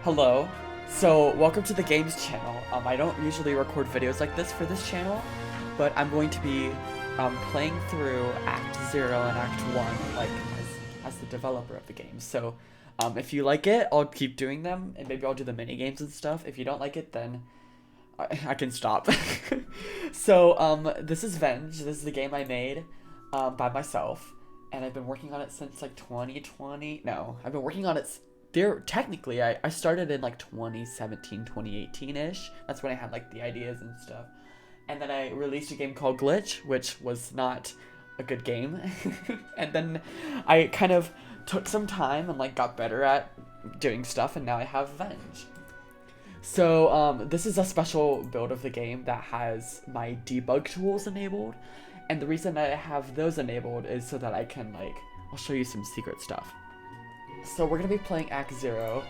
Hello. So, welcome to the games channel. I don't usually record videos like this for this channel, but I'm going to be playing through Act 0 and Act 1, like, as the developer of the game. So, if you like it, I'll keep doing them, and maybe I'll do the mini games and stuff. If you don't like it, then I can stop. So, this is Venge. This is the game I made by myself, and I've been working on it since, like, 2020. No, I've been working on it technically I started in like 2017, 2018-ish. That's when I had like the ideas and stuff. And then I released a game called Glitch, which was not a good game. And then I kind of took some time and like got better at doing stuff, and now I have Venge. So this is a special build of the game that has my debug tools enabled. And the reason I have those enabled is so that I can I'll show you some secret stuff. So we're gonna be playing Act 0,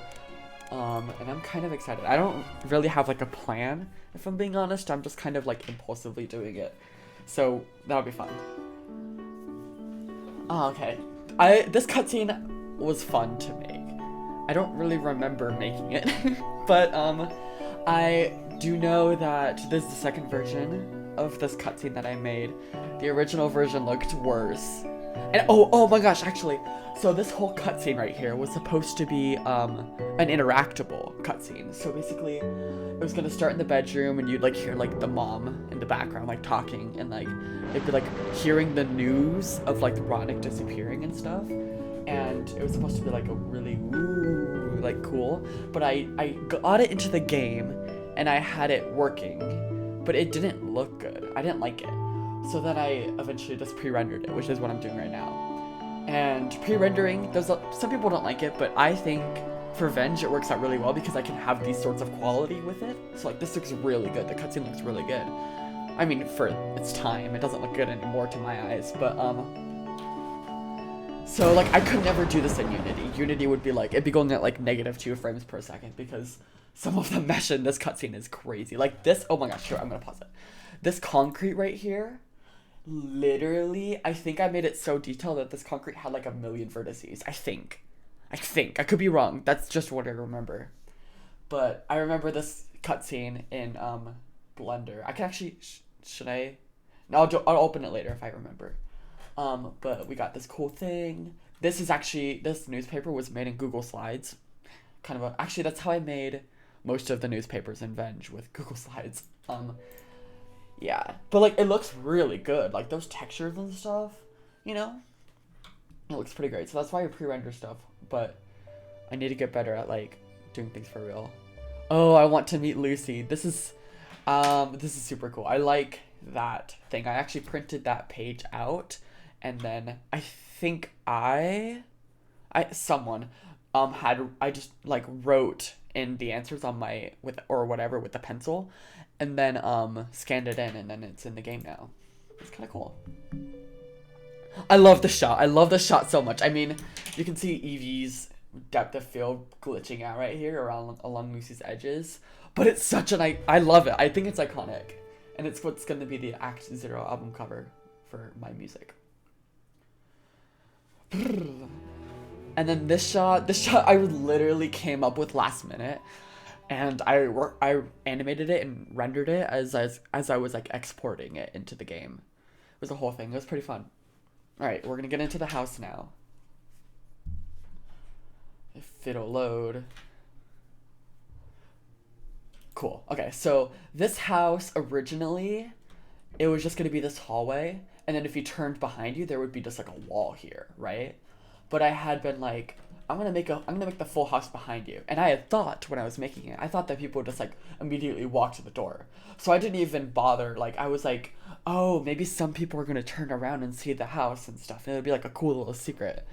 and I'm kind of excited. I don't really have like a plan, if I'm being honest. I'm just kind of like impulsively doing it. So that'll be fun. Oh, okay. This cutscene was fun to make. I don't really remember making it, but I do know that this is the second version of this cutscene that I made. The original version looked worse. And oh my gosh, actually, so this whole cutscene right here was supposed to be an interactable cutscene. So basically, it was gonna start in the bedroom, and you'd like hear like the mom in the background like talking, and like it'd be like hearing the news of like Ronick disappearing and stuff. And it was supposed to be like a really like cool. But I got it into the game, and I had it working, but it didn't look good. I didn't like it. So then I eventually just pre-rendered it, which is what I'm doing right now. And pre-rendering, some people don't like it, but I think for Venge it works out really well because I can have these sorts of quality with it. So like this looks really good. The cutscene looks really good. I mean, for its time, it doesn't look good anymore to my eyes, but so like I could never do this in Unity. Unity would be like, it'd be going at like -2 frames per second because some of the mesh in this cutscene is crazy. Like this, oh my gosh, sure, I'm gonna pause it. This concrete right here, literally, I think I made it so detailed that this concrete had like 1,000,000 vertices. I think. I could be wrong. That's just what I remember. But I remember this cutscene in Blender. I can actually, should I? No, I'll open it later if I remember. But we got this cool thing. This is actually, this newspaper was made in Google Slides. Actually, that's how I made most of the newspapers in Venge, with Google Slides. Yeah, but like it looks really good, like those textures and stuff, you know, it looks pretty great. So that's why I pre-render stuff, but I need to get better at like doing things for real. Oh, I want to meet Lucy. This is super cool. I like that thing. I actually printed that page out, and then I think someone I just like wrote in the answers on my with the pencil, and then scanned it in, and then it's in the game now. It's kind of cool. I love the shot. I love the shot so much. I mean, you can see Evie's depth of field glitching out right here along Lucy's edges, but it's such I love it. I think it's iconic, and it's what's going to be the Act 0 album cover for my music. And then this shot I literally came up with last minute. And I animated it and rendered it as I was like exporting it into the game. It was a whole thing. It was pretty fun. All right, we're gonna get into the house now. If it'll load. Cool. Okay, so this house originally, it was just gonna be this hallway, and then if you turned behind you, there would be just like a wall here, right? But I had been like, I'm gonna make the full house behind you. And I had thought when I was making it, I thought that people would just like immediately walk to the door. So I didn't even bother. Like I was like, oh, maybe some people are gonna turn around and see the house and stuff, and it'd be like a cool little secret.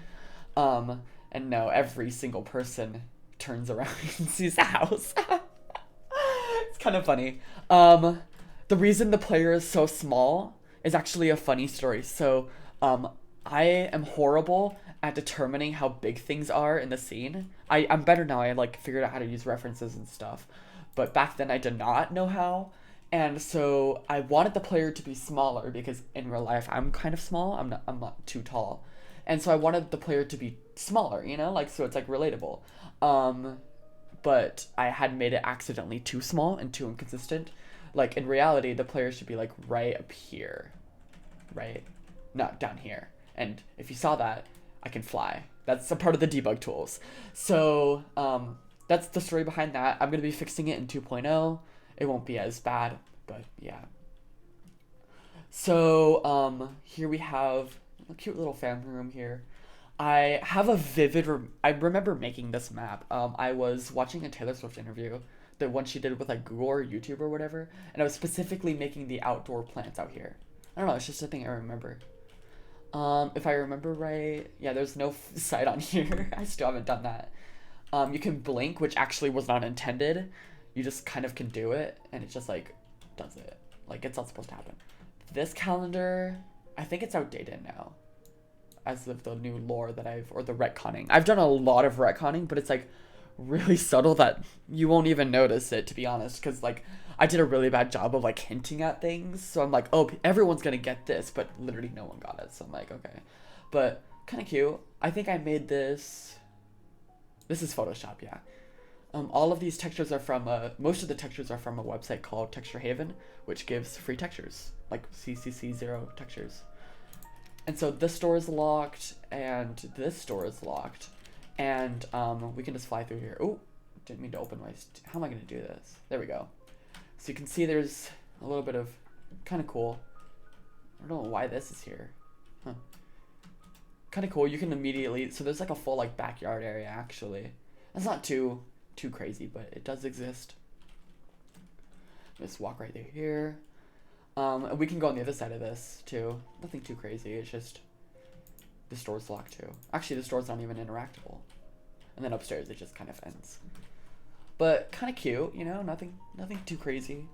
And no, every single person turns around and sees the house. It's kind of funny. The reason the player is so small is actually a funny story. So, I am horrible at determining how big things are in the scene. I'm better now. I like figured out how to use references and stuff, but back then I did not know how. And so I wanted the player to be smaller because in real life I'm kind of small. I'm not too tall, and so I wanted the player to be smaller, you know, like so it's like relatable. but I had made it accidentally too small and too inconsistent. Like, in reality, the player should be, like, right up here, right? Not down here. And if you saw that, I can fly. That's a part of the debug tools. So, that's the story behind that. I'm going to be fixing it in 2.0. It won't be as bad, but yeah. So, here we have a cute little family room here. I have a I remember making this map. I was watching a Taylor Swift interview, the one she did with like Google or YouTube or whatever, and I was specifically making the outdoor plants out here. I don't know, it's just a thing I remember. If I remember right, yeah, there's no sight on here. I still haven't done that. You can blink, which actually was not intended. You just kind of can do it, and it just like does it. Like, it's not supposed to happen. This calendar, I think it's outdated now, as of the new lore that or the retconning. I've done a lot of retconning, but it's like really subtle that you won't even notice it, to be honest, because like I did a really bad job of like hinting at things. So I'm like, oh, everyone's gonna get this, but literally no one got it. So I'm like, okay, but kind of cute. I think I made this. This is Photoshop, yeah. All of these textures are from most of the textures are from a website called Texture Haven, which gives free textures, like CCC0 textures. And so this door is locked, and this door is locked, and we can just fly through here. Oh, didn't mean to open my. How am I gonna do this? There we go. So you can see there's a little bit of kind of cool. I don't know why this is here. Huh. Kind of cool. You can immediately. So there's like a full like backyard area actually. That's not too crazy, but it does exist. Just walk right through here. And we can go on the other side of this too. Nothing too crazy. It's just this door's locked too. Actually, this door's not even interactable. And then upstairs it just kind of ends. But kind of cute, you know. Nothing too crazy.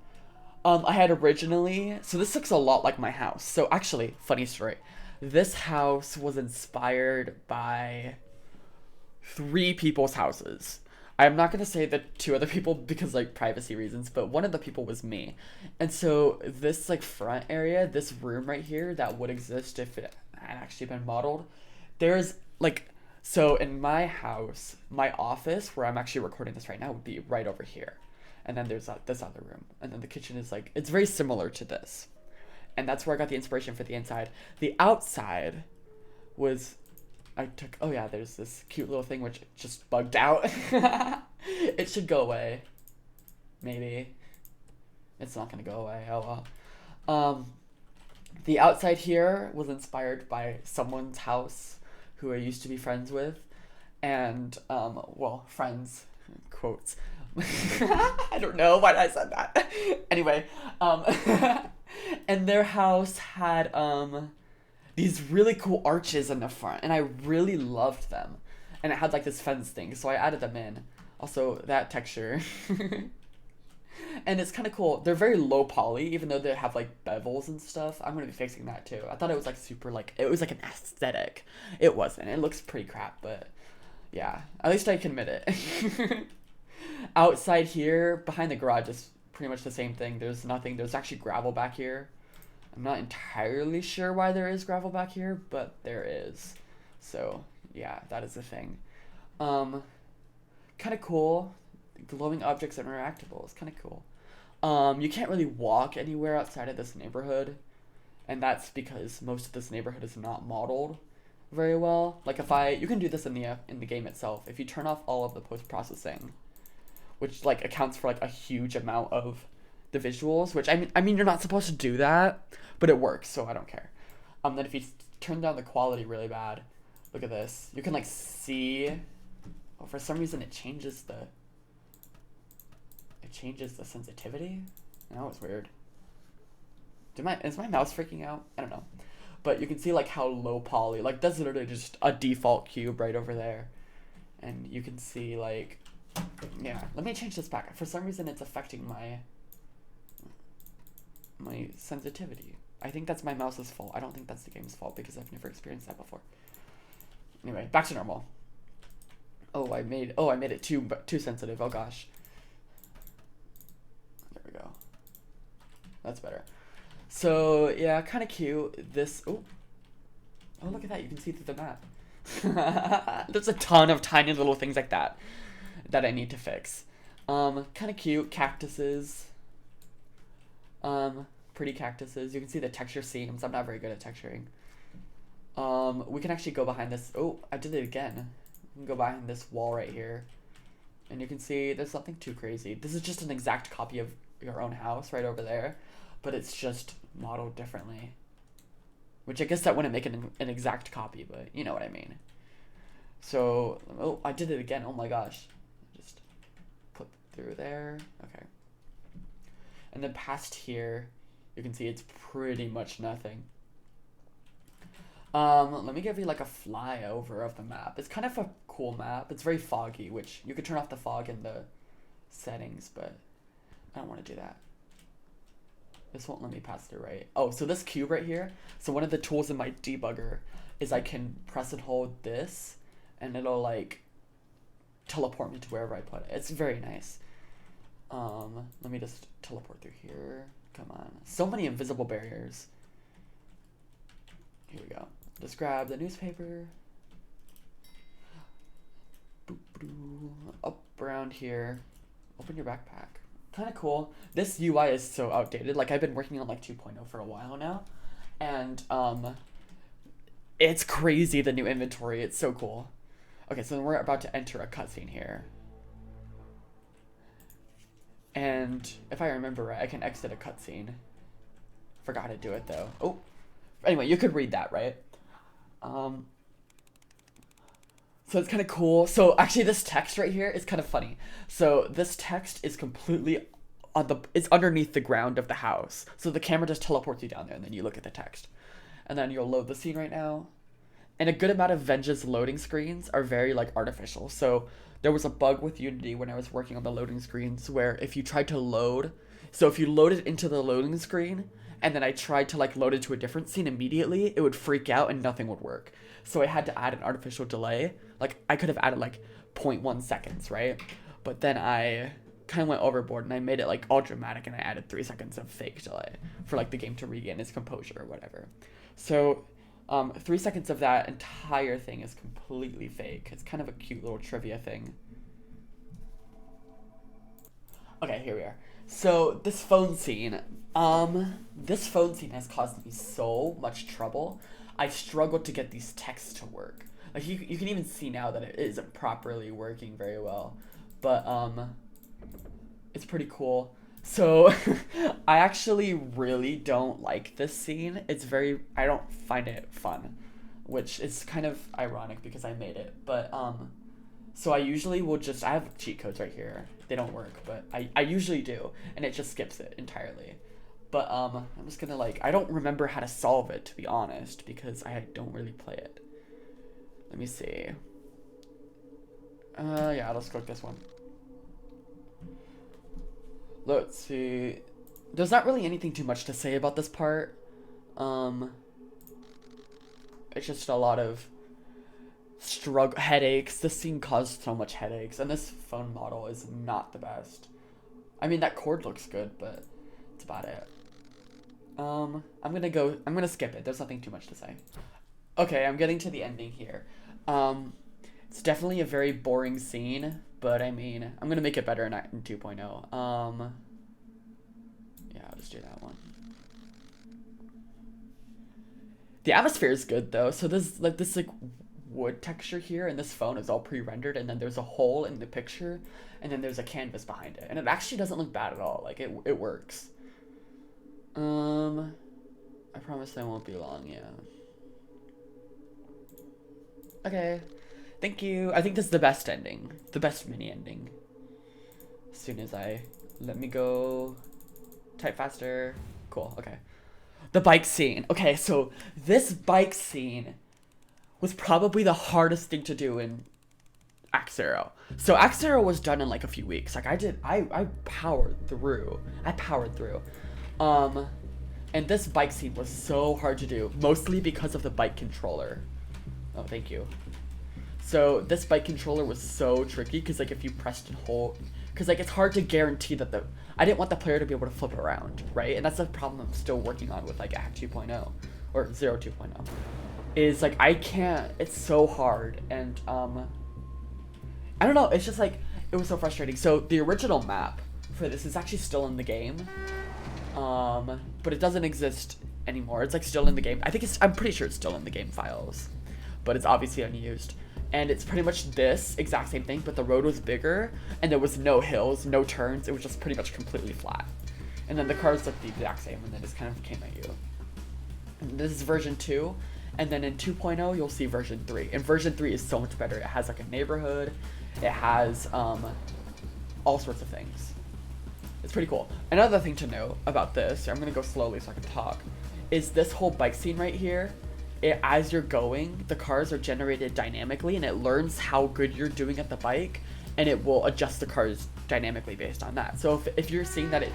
I had originally. So this looks a lot like my house. So actually, funny story. This house was inspired by 3 people's houses. I'm not going to say the 2 other people because like privacy reasons, but one of the people was me. And so this like front area, this room right here that would exist if it had actually been modeled, there's like, so in my house, my office where I'm actually recording this right now would be right over here. And then there's this other room. And then the kitchen is like, it's very similar to this. And that's where I got the inspiration for the inside. The outside was, oh yeah, there's this cute little thing which just bugged out. It should go away. Maybe. It's not gonna go away, oh well. The outside here was inspired by someone's house who I used to be friends with. And, well, friends, quotes. I don't know why I said that. Anyway, and their house had, these really cool arches in the front, and I really loved them. And it had like this fence thing, so I added them in. Also, that texture. And it's kind of cool. They're very low poly, even though they have like bevels and stuff. I'm going to be fixing that too. I thought it was like super like, it was like an aesthetic. It wasn't. It looks pretty crap, but yeah, at least I can admit it. Outside here, behind the garage is pretty much the same thing. There's nothing. There's actually gravel back here. I'm not entirely sure why there is gravel back here, but there is. So yeah, that is the thing. Kind of cool. Glowing objects that are interactable is kind of cool. You can't really walk anywhere outside of this neighborhood, and that's because most of this neighborhood is not modeled very well. Like you can do this in the game itself. If you turn off all of the post-processing, which like accounts for like a huge amount of the visuals, which I mean you're not supposed to do that, but it works, so I don't care. Then if you turn down the quality really bad, look at this. You can like see. Oh, for some reason it changes the sensitivity. That was weird. Is my mouse freaking out? I don't know. But you can see like how low poly, like that's literally just a default cube right over there. And you can see like, yeah, let me change this back. For some reason it's affecting my sensitivity. I think that's my mouse's fault. I don't think that's the game's fault because I've never experienced that before. Anyway, back to normal. Oh, I made it too sensitive. Oh gosh. There we go. That's better. So yeah, kind of cute. This oh look at that! You can see through the map. There's a ton of tiny little things like that. that I need to fix. Kind of cute cactuses. Pretty cactuses. You can see the texture seams. I'm not very good at texturing. We can actually go behind this. Oh, I did it again. We can go behind this wall right here. And you can see there's nothing too crazy. This is just an exact copy of your own house right over there. But it's just modeled differently. Which I guess that wouldn't make it an exact copy, but you know what I mean. So, oh, I did it again. Oh my gosh. Just put through there. Okay. And then past here, you can see it's pretty much nothing. Let me give you like a flyover of the map. It's kind of a cool map. It's very foggy, which you could turn off the fog in the settings, but I don't want to do that. This won't let me pass through, right? Oh, so this cube right here. So one of the tools in my debugger is I can press and hold this, and it'll like teleport me to wherever I put it. It's very nice. Let me just teleport through here. Come on. So many invisible barriers. Here we go. Just grab the newspaper. Boop, boop. Up around here. Open your backpack. Kind of cool. This UI is so outdated. Like, I've been working on like 2.0 for a while now. And it's crazy, the new inventory. It's so cool. Okay, so we're about to enter a cutscene here. And if I remember right, I can exit a cutscene. Forgot to do it though. Oh, anyway, you could read that, right? So it's kind of cool. So actually this text right here is kind of funny. So this text is completely it's underneath the ground of the house. So the camera just teleports you down there and then you look at the text. And then you'll load the scene right now. And a good amount of Venge's loading screens are very like artificial. So there was a bug with Unity when I was working on the loading screens where if you tried to load, so if you loaded into the loading screen and then I tried to like load it to a different scene immediately, it would freak out and nothing would work. So I had to add an artificial delay. Like I could have added like 0.1 seconds, right? But then I kind of went overboard and I made it like all dramatic and I added 3 seconds of fake delay for like the game to regain its composure or whatever. So 3 seconds of that entire thing is completely fake. It's kind of a cute little trivia thing. Okay, here we are. So this phone scene has caused me so much trouble. I struggled to get these texts to work. Like you can even see now that it isn't properly working very well. But it's pretty cool. So I actually really don't like this scene. I don't find it fun, which is kind of ironic because I made it. But so I usually will I have cheat codes right here. They don't work, but I usually do, and it just skips it entirely. But I'm just gonna I don't remember how to solve it, to be honest, because I don't really play it. Let me see. Yeah, let's click this one. Let's see. There's not really anything too much to say about this part. It's just a lot of headaches. This scene caused so much headaches, and this phone model is not the best. I mean, that cord looks good, but that's about it. I'm gonna skip it. There's nothing too much to say. Okay, I'm getting to the ending here. It's definitely a very boring scene, but I mean, I'm gonna make it better in 2.0. Yeah, I'll just do that one. The atmosphere is good though. So there's this wood texture here, and this phone is all pre-rendered, and then there's a hole in the picture, and then there's a canvas behind it, and it actually doesn't look bad at all. Like it works. I promise I won't be long. Yeah. Okay. Thank you. I think this is the best ending. The best mini ending. As soon as let me go type faster. Cool. Okay. The bike scene. Okay, so this bike scene was probably the hardest thing to do in Act Zero. So Act Zero was done in like a few weeks. Like I powered through. And this bike scene was so hard to do, mostly because of the bike controller. Oh, thank you. So this bike controller was so tricky because like if you pressed and hold, because like it's hard to guarantee that I didn't want the player to be able to flip around, right? And that's the problem I'm still working on with like Act 2.0 or 0 2.0. Is like I can't. It's so hard, and I don't know, it's just like, it was so frustrating. So the original map for this is actually still in the game. But it doesn't exist anymore. It's like still in the game. I'm pretty sure it's still in the game files, but it's obviously unused. And it's pretty much this exact same thing, but the road was bigger and there was no hills, no turns. It was just pretty much completely flat. And then the cars looked the exact same and then just kind of came at you. And this is version 2. And then in 2.0, you'll see version 3. And version 3 is so much better. It has like a neighborhood. It has all sorts of things. It's pretty cool. Another thing to note about this, I'm gonna go slowly so I can talk, is this whole bike scene right here. As you're going, the cars are generated dynamically and it learns how good you're doing at the bike and it will adjust the cars dynamically based on that. So if you're seeing that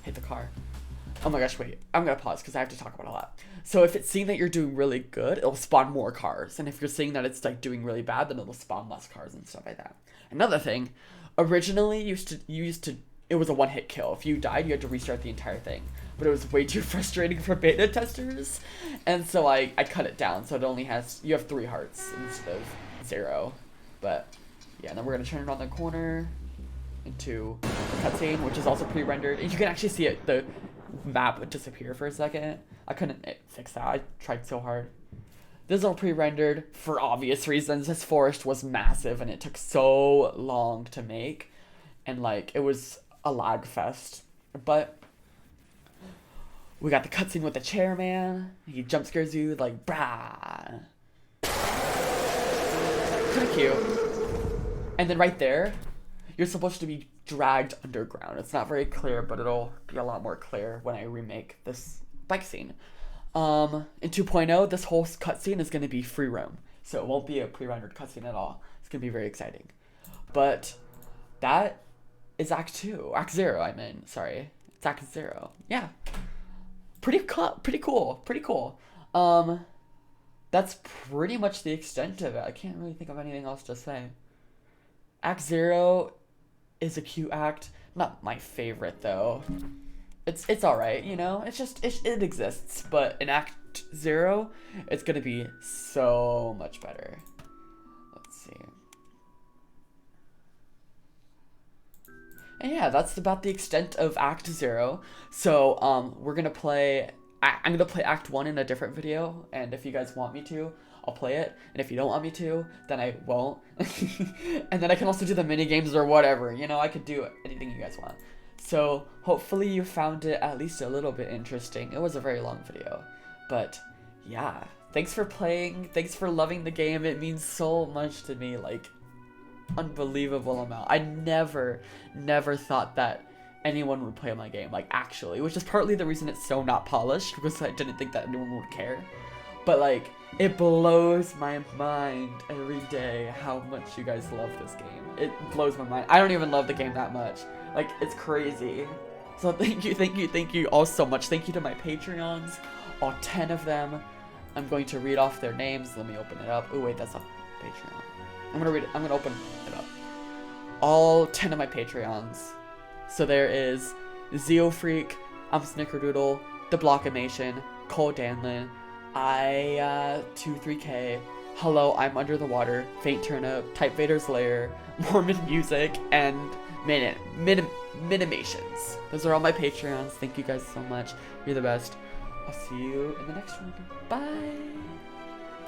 hit the car. Oh my gosh, wait, I'm gonna pause because I have to talk about it a lot. So if it's seeing that you're doing really good, it'll spawn more cars. And if you're seeing that it's like doing really bad, then it'll spawn less cars and stuff like that. Another thing, originally it was a one-hit kill. If you died, you had to restart the entire thing. But it was way too frustrating for beta testers. And so I cut it down. So it only has, you have 3 hearts instead of 0. But yeah, and then we're gonna turn it on the corner into the cutscene, which is also pre-rendered. And you can actually see it, the map would disappear for a second. I couldn't fix that. I tried so hard. This is all pre-rendered for obvious reasons. This forest was massive and it took so long to make. And like, it was a lag fest. But we got the cutscene with the chairman. He jump scares you like, brah. Pretty cute. And then right there, you're supposed to be dragged underground. It's not very clear, but it'll be a lot more clear when I remake this bike scene. In 2.0, this whole cutscene is going to be free roam. So it won't be a pre-rendered cutscene at all. It's going to be very exciting. But that is Act 2. Act 0, I mean. Sorry. It's Act 0. Yeah. Pretty cool. That's pretty much the extent of it. I can't really think of anything else to say. Act 0 is a cute act. Not my favorite though. It's alright, you know? It's just, it exists. But in Act 0, it's gonna be so much better. Let's see. And yeah, that's about the extent of Act 0. So, I'm gonna play Act 1 in a different video, and if you guys want me to, I'll play it, and if you don't want me to, then I won't. And then I can also do the mini games or whatever, you know, I could do anything you guys want. So, hopefully you found it at least a little bit interesting. It was a very long video, but yeah, thanks for playing, thanks for loving the game, it means so much to me, like, unbelievable amount. I never thought that anyone would play my game, like, actually, which is partly the reason it's so not polished, because I didn't think that anyone would care. But like, it blows my mind every day how much you guys love this game. It blows my mind. I don't even love the game that much. Like, it's crazy. So thank you all so much. Thank you to my Patreons, all 10 of them. I'm going to read off their names. Let me open it up. Oh wait, that's a Patreon. I'm gonna open it up. All 10 of my Patreons. So there is Zeo Freak, I'm Snickerdoodle, The Blockimation, Cole Danlin, 23K, Hello, I'm Under the Water, Faint Turnip, Type Vader's Lair, Mormon Music, and Minimations. Those are all my Patreons. Thank you guys so much. You're the best. I'll see you in the next one. Bye!